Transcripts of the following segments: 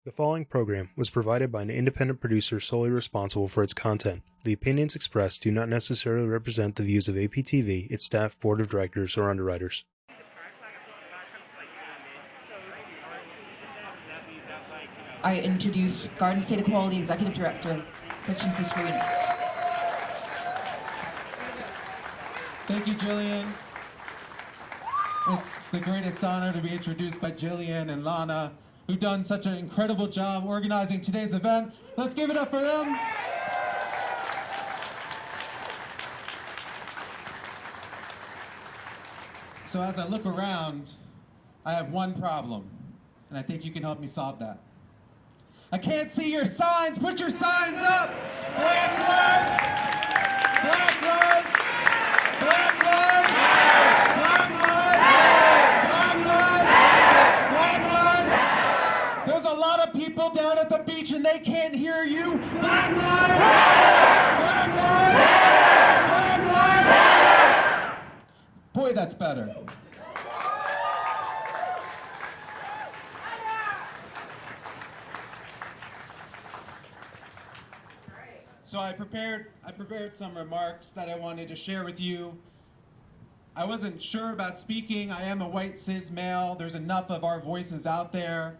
The following program was provided by an independent producer solely responsible for its content. The opinions expressed do not necessarily represent the views of APTV, its staff, board of directors, or underwriters. I introduce Garden State Equality Executive Director, Christian Fuscarino. Thank you, Jillian. It's the greatest honor to be introduced by Jillian and Lana, who've done such an incredible job organizing today's event. Let's give it up for them. So as I look around, I have one problem, and I think you can help me solve that. I can't see your signs. Put your signs up. Black lives. Black lives. Black lives. Black lives. Black lives. Black lives. There's a lot of people down at the beach and they can't hear you. Black lives. Black lives. Black lives. Boy, that's better. So I prepared some remarks that I wanted to share with you. I wasn't sure about speaking. I am a white cis male. There's enough of our voices out there.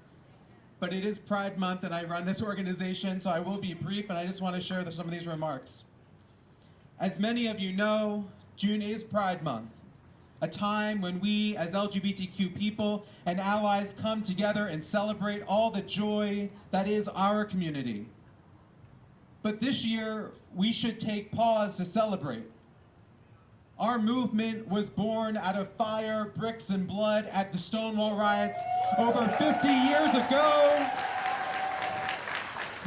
But it is Pride Month and I run this organization, so I will be brief, and I just want to share some of these remarks. As many of you know, June is Pride Month, a time when we as LGBTQ people and allies come together and celebrate all the joy that is our community. But this year, we should take pause to celebrate. Our movement was born out of fire, bricks, and blood at the Stonewall riots over 50 years ago,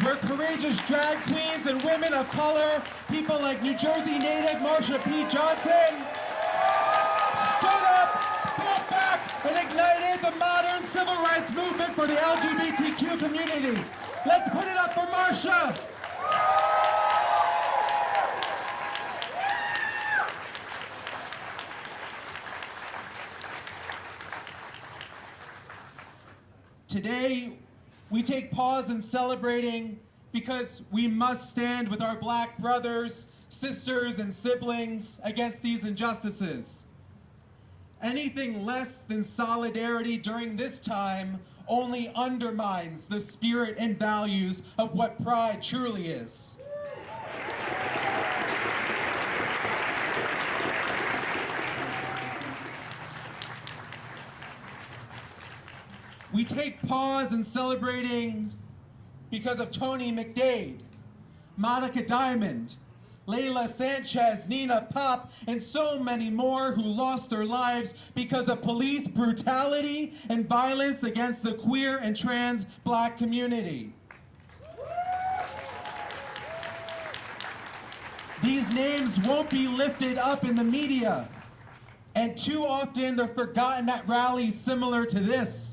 where courageous drag queens and women of color, people like New Jersey native Marsha P. Johnson, stood up, fought back, and ignited the modern civil rights movement for the LGBTQ community. Let's put it up for Marsha. Today, we take pause in celebrating because we must stand with our black brothers, sisters, and siblings against these injustices. Anything less than solidarity during this time only undermines the spirit and values of what pride truly is. We take pause in celebrating because of Tony McDade, Monica Diamond, Layla Sanchez, Nina Pop, and so many more who lost their lives because of police brutality and violence against the queer and trans black community. These names won't be lifted up in the media, and too often they're forgotten at rallies similar to this.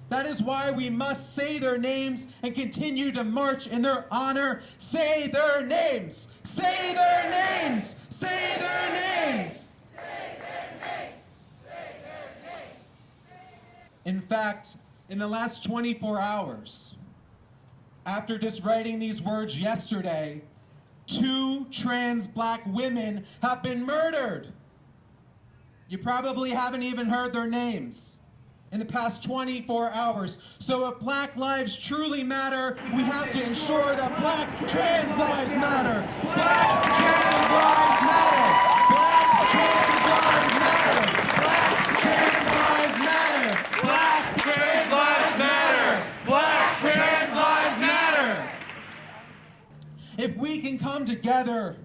That is why we must say their names and continue to march in their honor. Say their names! Say their names! Say their names! Say their names! Say their names! In fact, in the last 24 hours, after just writing these words yesterday, 2 trans black women have been murdered. You probably haven't even heard their names in the past 24 hours. So if black lives truly matter, we have to ensure that black trans lives matter. Black trans lives matter. Black trans lives matter. Black trans lives matter. Black trans lives matter. Black trans lives matter. If we can come together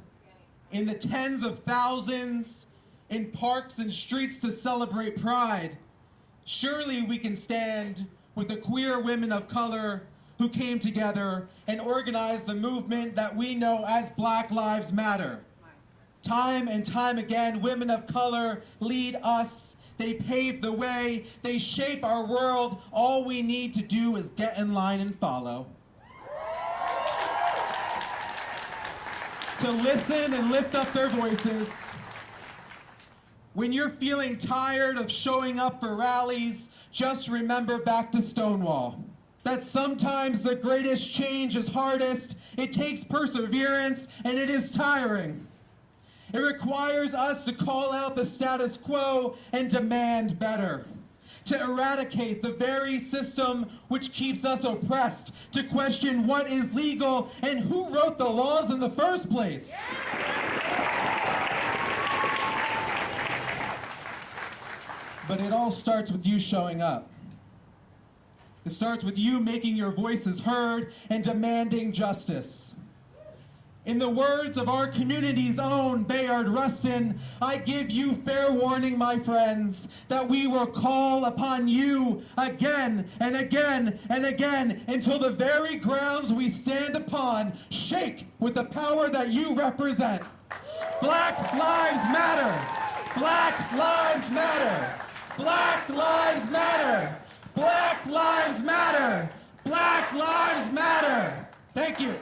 in the tens of thousands in parks and streets to celebrate Pride, surely we can stand with the queer women of color who came together and organized the movement that we know as Black Lives Matter. Time and time again, women of color lead us. They pave the way. They shape our world. All we need to do is get in line and follow. To listen and lift up their voices. When you're feeling tired of showing up for rallies, just remember back to Stonewall. that sometimes the greatest change is hardest, it takes perseverance, and it is tiring. It requires us to call out the status quo and demand better, to eradicate the very system which keeps us oppressed, to question what is legal and who wrote the laws in the first place. But it all starts with you showing up. It starts with you making your voices heard and demanding justice. In the words of our community's own Bayard Rustin, I give you fair warning, my friends, that we will call upon you again and again and again until the very grounds we stand upon shake with the power that you represent. Black lives matter! Black lives matter! Black lives matter! Black lives matter! Black lives matter! Thank you.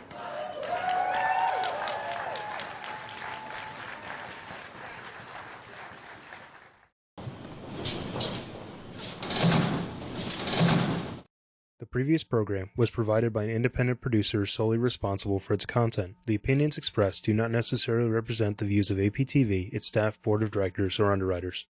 The previous program was provided by an independent producer solely responsible for its content. The opinions expressed do not necessarily represent the views of APTV, its staff, board of directors, or underwriters.